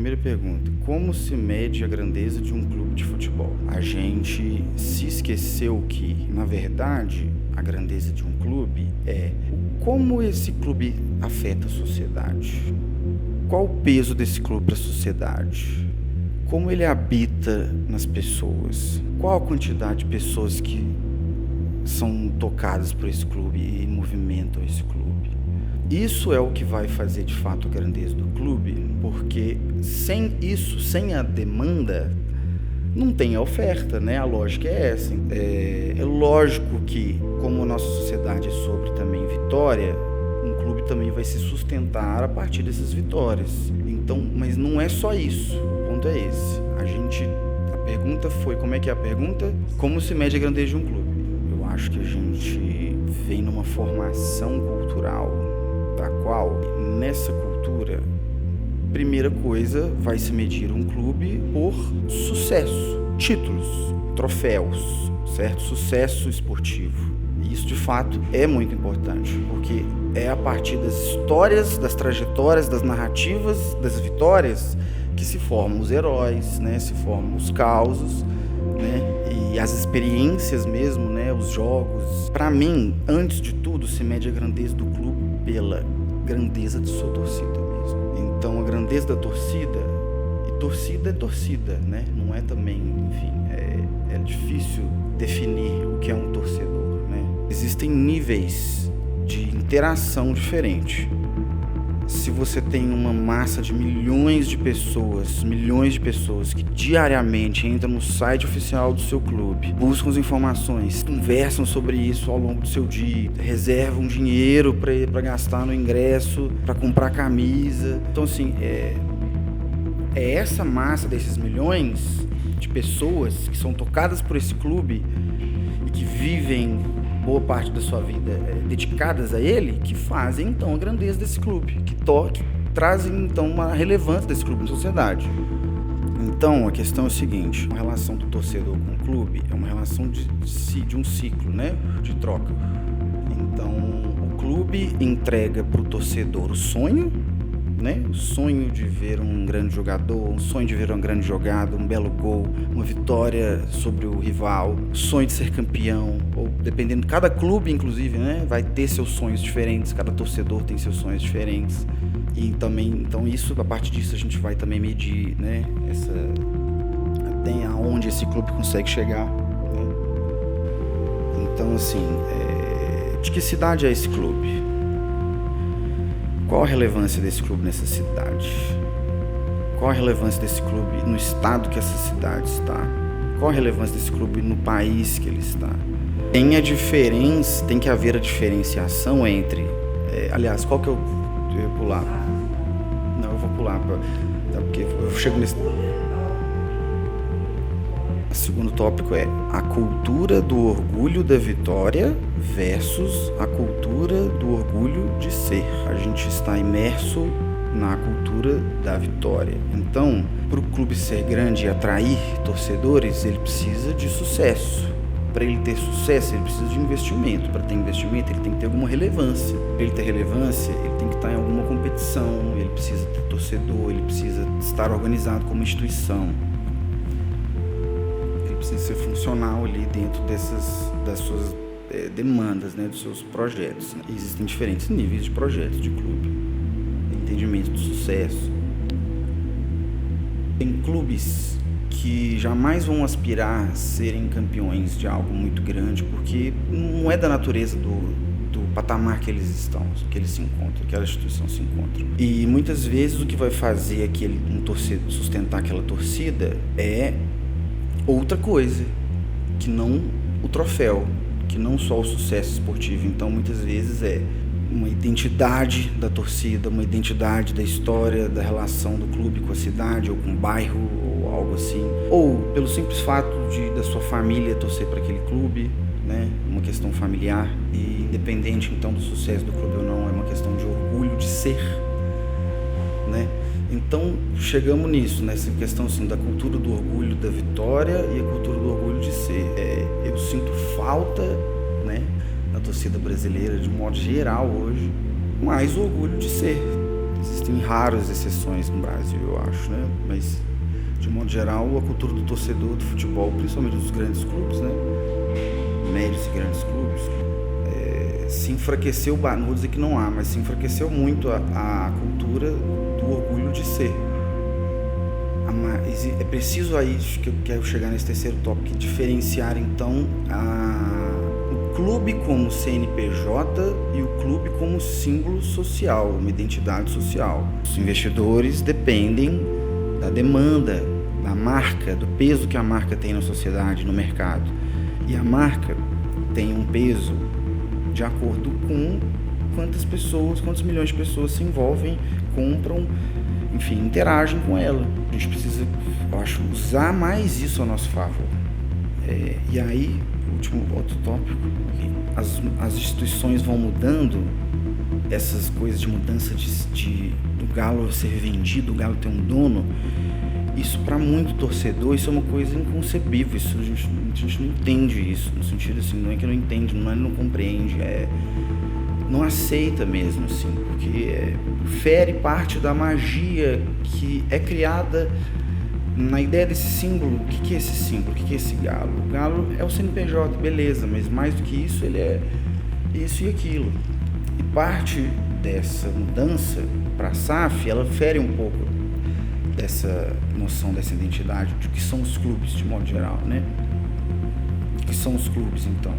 Primeira pergunta: como se mede a grandeza de um clube de futebol? A gente se esqueceu que, na verdade, a grandeza de um clube é como esse clube afeta a sociedade. Qual o peso desse clube para a sociedade? Como ele habita nas pessoas? Qual a quantidade de pessoas que são tocadas por esse clube e movimentam esse clube? Isso é o que vai fazer de fato a grandeza do clube, porque sem isso, sem a demanda, não tem a oferta, né? A lógica é essa. É lógico que, como a nossa sociedade é sobre também vitória, um clube também vai se sustentar a partir dessas vitórias. Então, mas não é só isso, o ponto é esse. A pergunta foi, como é que é a pergunta? Como se mede a grandeza de um clube? Eu acho que a gente vem numa formação cultural da qual, nessa cultura, primeira coisa, vai se medir um clube por sucesso, títulos, troféus, certo? Sucesso esportivo. E isso, de fato, é muito importante, porque é a partir das histórias, das trajetórias, das narrativas, das vitórias, que se formam os heróis, né? Se formam os causos, né? E as experiências mesmo, né? Os jogos. Para mim, antes de tudo, se mede a grandeza do clube pela grandeza de sua torcida mesmo. Então, a grandeza da torcida, e torcida é torcida, né? Não é também, enfim, é difícil definir o que é um torcedor, né? Existem níveis de interação diferentes. Se você tem uma massa de milhões de pessoas que diariamente entram no site oficial do seu clube, buscam as informações, conversam sobre isso ao longo do seu dia, reservam dinheiro para gastar no ingresso, para comprar camisa. Então, assim, é essa massa desses milhões de pessoas que são tocadas por esse clube e que vivem boa parte da sua vida dedicadas a ele, que fazem então a grandeza desse clube, que trazem então uma relevância desse clube na sociedade. Então a questão é o seguinte: a relação do torcedor com o clube é uma relação de um ciclo, né, de troca. Então o clube entrega para o torcedor o sonho, né? O sonho de ver um grande jogador, um sonho de ver uma grande jogada, um belo gol, uma vitória sobre o rival, o sonho de ser campeão, ou dependendo, cada clube inclusive, né, vai ter seus sonhos diferentes, cada torcedor tem seus sonhos diferentes. E também, então isso, a partir disso a gente vai também medir, né, até aonde esse clube consegue chegar, né? Então, assim, de que cidade é esse clube? Qual a relevância desse clube nessa cidade? Qual a relevância desse clube no estado que essa cidade está? Qual a relevância desse clube no país que ele está? Tem que haver a diferenciação entre... aliás, qual que eu vou pular? Não, eu vou pular, porque eu chego nesse... O segundo tópico é a cultura do orgulho da vitória versus a cultura do orgulho de ser. A gente está imerso na cultura da vitória. Então, para o clube ser grande e atrair torcedores, ele precisa de sucesso. Para ele ter sucesso, ele precisa de investimento. Para ter investimento, ele tem que ter alguma relevância. Para ele ter relevância, ele tem que estar em alguma competição, ele precisa ter torcedor, ele precisa estar organizado como instituição. Precisa ser funcional ali dentro das suas demandas, né, dos seus projetos. Existem diferentes níveis de projetos de clube, entendimento do sucesso. Tem clubes que jamais vão aspirar a serem campeões de algo muito grande, porque não é da natureza do patamar que eles estão, que eles se encontram, que aquela instituição se encontra. E muitas vezes o que vai fazer sustentar aquela torcida é outra coisa, que não o troféu, que não só o sucesso esportivo. Então, muitas vezes é uma identidade da torcida, uma identidade da história, da relação do clube com a cidade, ou com o bairro, ou algo assim. Ou pelo simples fato da sua família torcer para aquele clube, né? Uma questão familiar. E independente, então, do sucesso do clube ou não, é uma questão de orgulho de ser, né? Então, chegamos nisso, nessa questão assim, da cultura do orgulho da vitória e a cultura do orgulho de ser. Eu sinto falta, né, na torcida brasileira, de modo geral hoje, mais o orgulho de ser. Existem tem raras exceções no Brasil, eu acho, né? Mas, de modo geral, a cultura do torcedor do futebol, principalmente dos grandes clubes, né? Médios e grandes clubes, se enfraqueceu, não vou dizer que não há, mas se enfraqueceu muito a cultura do orgulho de ser. É preciso aí, que eu quero chegar nesse terceiro tópico, diferenciar então o clube como CNPJ e o clube como símbolo social, uma identidade social. Os investidores dependem da demanda, da marca, do peso que a marca tem na sociedade, no mercado. E a marca tem um peso de acordo com quantos milhões de pessoas se envolvem, compram, enfim, interagem com ela. A gente precisa, eu acho, usar mais isso a nosso favor. E aí, outro tópico, as instituições vão mudando, essas coisas de mudança do galo ser vendido, o galo ter um dono. Isso, para muito torcedor, isso é uma coisa inconcebível. Isso, a gente não entende isso, no sentido assim, não é que não entende, não é que não compreende, não aceita mesmo, assim, porque fere parte da magia que é criada na ideia desse símbolo. O que é esse símbolo? O que é esse galo? O galo é o CNPJ, beleza, mas mais do que isso, ele é isso e aquilo. E parte dessa mudança para a SAF, ela fere um pouco dessa noção, dessa identidade, de que são os clubes, de modo geral, né? O que são os clubes, então?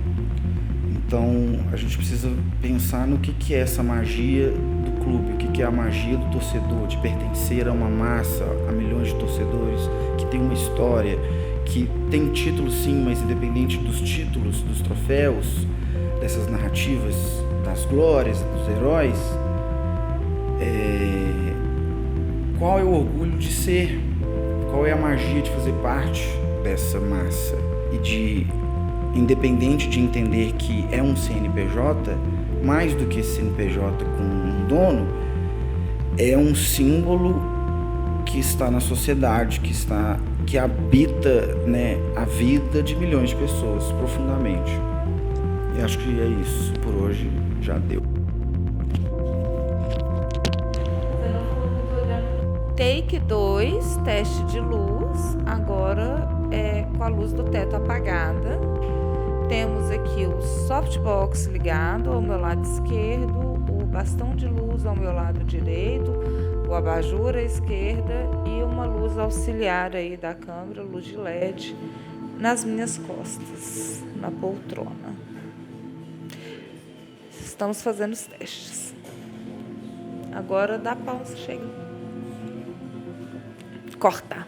Então, a gente precisa pensar no que é essa magia do clube, o que é a magia do torcedor, de pertencer a uma massa, a milhões de torcedores, que tem uma história, que tem títulos sim, mas independente dos títulos, dos troféus, dessas narrativas, das glórias, dos heróis, qual é o orgulho de ser? Qual é a magia de fazer parte dessa massa? E de, independente de entender que é um CNPJ, mais do que CNPJ com um dono, é um símbolo que está na sociedade, que habita, né, a vida de milhões de pessoas profundamente. E acho que é isso. Por hoje já deu. Take 2, teste de luz, agora com a luz do teto apagada. Temos aqui o softbox ligado ao meu lado esquerdo, o bastão de luz ao meu lado direito, o abajur à esquerda e uma luz auxiliar aí da câmera, luz de LED, nas minhas costas, na poltrona. Estamos fazendo os testes. Agora dá pausa, chega. Cortar.